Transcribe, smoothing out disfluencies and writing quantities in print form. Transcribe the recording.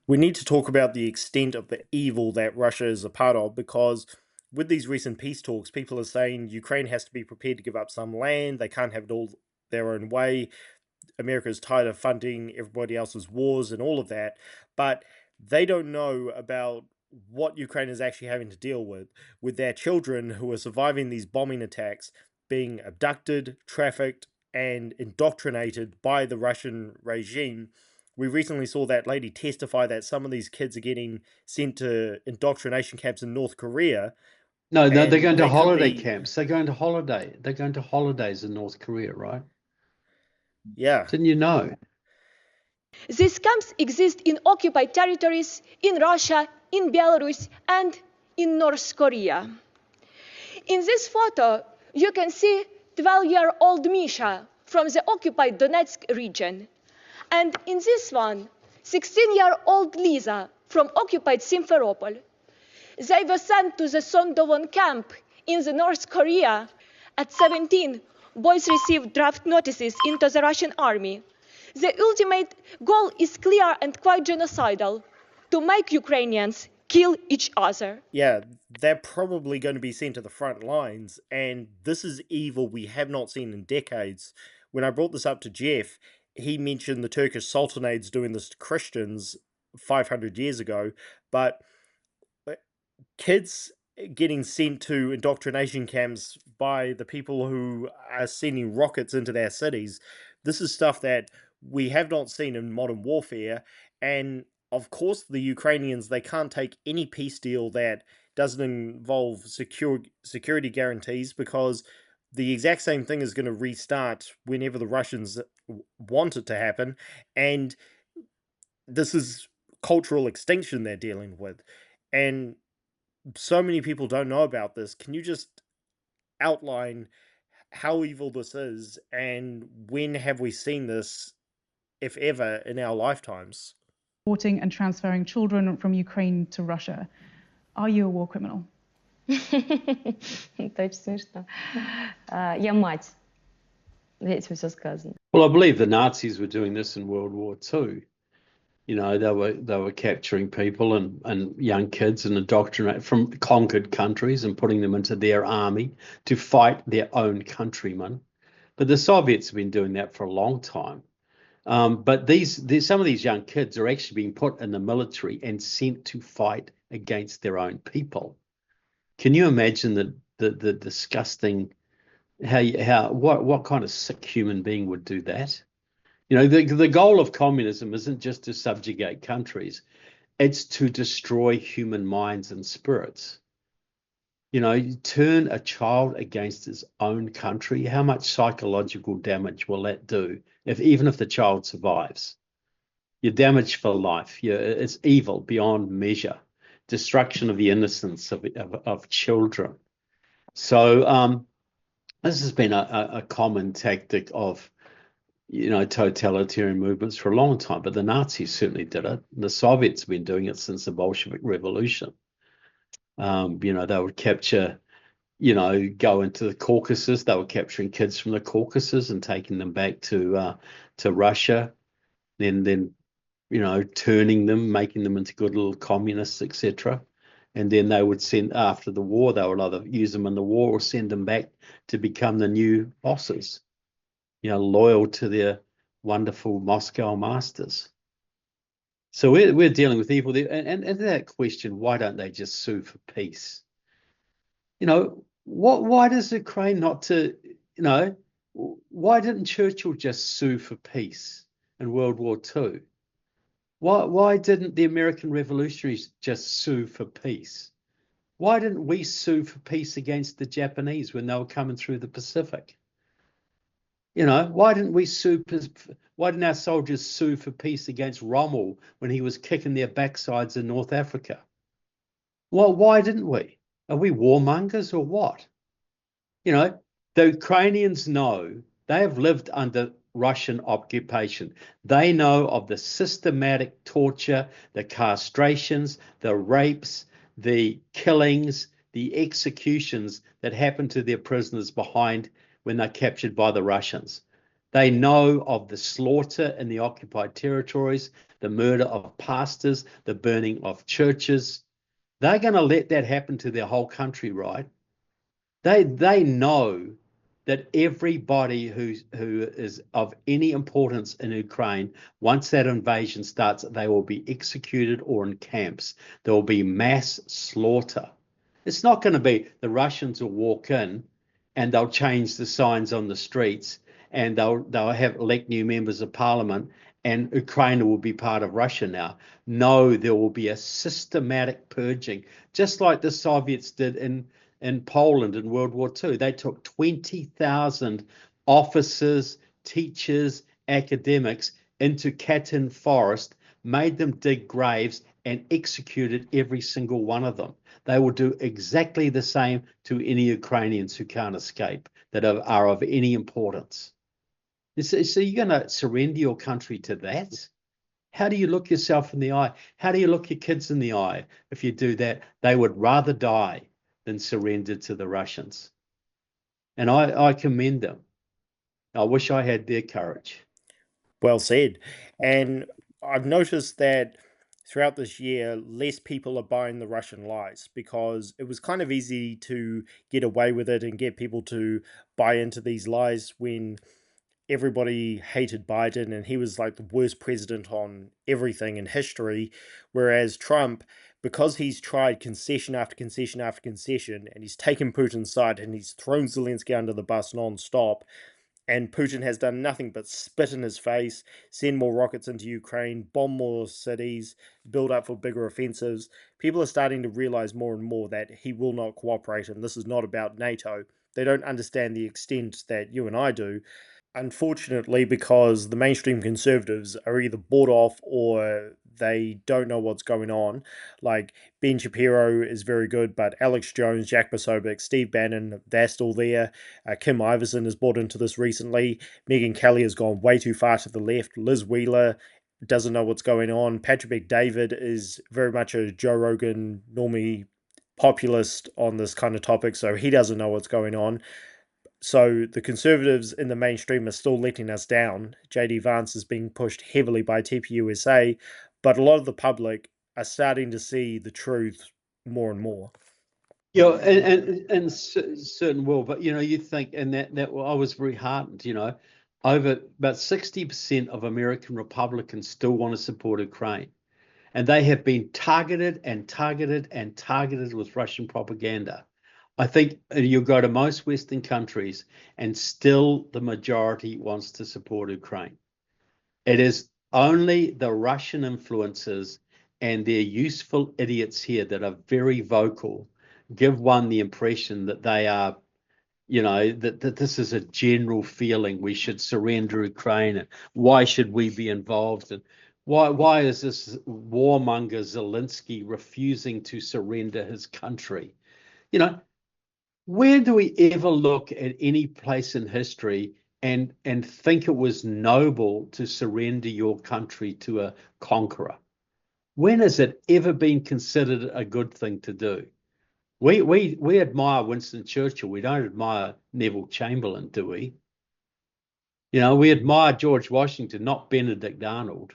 We need to talk about the extent of the evil that Russia is a part of because with these recent peace talks, people are saying Ukraine has to be prepared to give up some land, they can't have it all their own way. America's tired of funding everybody else's wars and all of that, but they don't know about what Ukraine is actually having to deal with their children who are surviving these bombing attacks, being abducted, trafficked, and indoctrinated by the Russian regime. We recently saw that lady testify that some of these kids are getting sent to indoctrination camps in North Korea, No, no, they're and going to they could holiday be, camps. They're going to holiday. They're going to holidays in North Korea, right? yeah, Didn't you know? These camps exist in occupied territories in Russia, in Belarus, and in North Korea. In this photo, you can see 12-year-old Misha from the occupied Donetsk region. And in this one, 16-year-old Lisa from occupied Simferopol. They were sent to the Sondovon camp in the North Korea. At 17, boys received draft notices into the Russian army. The ultimate goal is clear and quite genocidal: to make Ukrainians kill each other. yeah, they're probably going to be sent to the front lines, and this is evil we have not seen in decades. When I brought this up to Jeff, he mentioned the Turkish sultanates doing this to Christians 500 years ago, but kids getting sent to indoctrination camps by the people who are sending rockets into their cities, this is stuff that we have not seen in modern warfare. And of course, the Ukrainians, they can't take any peace deal that doesn't involve security guarantees because the exact same thing is going to restart whenever the Russians want it to happen. And this is cultural extinction they're dealing with. And so many people don't know about this. Can you just outline how evil this is and when have we seen this, if ever, in our lifetimes? Importing and transferring children from Ukraine to Russia. Are you a war criminal? Это очень смешно. Я мать. Этим все сказано. Well, I believe the Nazis were doing this in World War II. You know, they were capturing people and young kids and indoctrinate from conquered countries and putting them into their army to fight their own countrymen. But the Soviets have been doing that for a long time. But some of these young kids are actually being put in the military and sent to fight against their own people. Can you imagine the disgusting what kind of sick human being would do that? You know, the goal of communism isn't just to subjugate countries, it's to destroy human minds and spirits. You know, you turn a child against his own country, how much psychological damage will that do even if the child survives? You're damaged for life. It's evil beyond measure. Destruction of the innocence of children. So this has been a common tactic of, you know, totalitarian movements for a long time, but the Nazis certainly did it. The Soviets have been doing it since the Bolshevik Revolution. You know, they would capture, you know, go into the Caucasus. They were capturing kids from the Caucasus and taking them back to Russia, then you know, turning them, making them into good little communists, etc. And then they would send, after the war, they would either use them in the war or send them back to become the new bosses, you know, loyal to their wonderful Moscow masters. So we're dealing with evil there. And that question, why don't they just sue for peace? You know, why does Ukraine not to, you know, why didn't Churchill just sue for peace in World War II? Why didn't the American revolutionaries just sue for peace? Why didn't we sue for peace against the Japanese when they were coming through the Pacific? You know, why didn't our soldiers sue for peace against Rommel when he was kicking their backsides in North Africa? Well, why didn't we? Are we warmongers or what? You know, the Ukrainians know they have lived under Russian occupation. They know of the systematic torture, the castrations, the rapes, the killings, the executions that happened to their prisoners behind when they're captured by the Russians. They know of the slaughter in the occupied territories, the murder of pastors, the burning of churches. They're going to let that happen to their whole country, right? They know that everybody who is of any importance in Ukraine, once that invasion starts, they will be executed or in camps. There will be mass slaughter. It's not going to be the Russians will walk in and they'll change the signs on the streets and they'll have elect new members of parliament and Ukraine will be part of Russia now. No, there will be a systematic purging, just like the Soviets did in Poland in World War II. They took 20,000 officers, teachers, academics into Katyn Forest, made them dig graves and executed every single one of them. They will do exactly the same to any Ukrainians who can't escape, that are of any importance. So you're going to surrender your country to that? How do you look yourself in the eye? How do you look your kids in the eye if you do that? They would rather die than surrender to the Russians. And I commend them. I wish I had their courage. Well said. And I've noticed that throughout this year, less people are buying the Russian lies because it was kind of easy to get away with it and get people to buy into these lies when everybody hated Biden and he was like the worst president on everything in history. Whereas Trump, because he's tried concession after concession after concession and he's taken Putin's side and he's thrown Zelensky under the bus non-stop, and Putin has done nothing but spit in his face, send more rockets into Ukraine, bomb more cities, build up for bigger offensives. People are starting to realize more and more that he will not cooperate, and this is not about NATO. They don't understand the extent that you and I do. Unfortunately, because the mainstream conservatives are either bought off or they don't know what's going on. Like Ben Shapiro is very good, but Alex Jones, Jack Posobiec, Steve Bannon, they're still there. Kim Iverson has bought into this recently. Megyn Kelly has gone way too far to the left. Liz Wheeler doesn't know what's going on. Patrick David is very much a Joe Rogan normie populist on this kind of topic, so he doesn't know what's going on. So the Conservatives in the mainstream are still letting us down. JD Vance is being pushed heavily by TPUSA, but a lot of the public are starting to see the truth more and more. Yeah, and certain will, but you think, and that I was very heartened. Over about 60% of American Republicans still want to support Ukraine, and they have been targeted and targeted and targeted with Russian propaganda. I think you go to most Western countries and still the majority wants to support Ukraine. It is only the Russian influences and their useful idiots here that are very vocal give one the impression that they are, that this is a general feeling we should surrender Ukraine and why should we be involved and why is this warmonger Zelensky refusing to surrender his country? Where do we ever look at any place in history and think it was noble to surrender your country to a conqueror? When has it ever been considered a good thing to do? We admire Winston Churchill. We don't admire Neville Chamberlain, do we? We admire George Washington, not Benedict Arnold.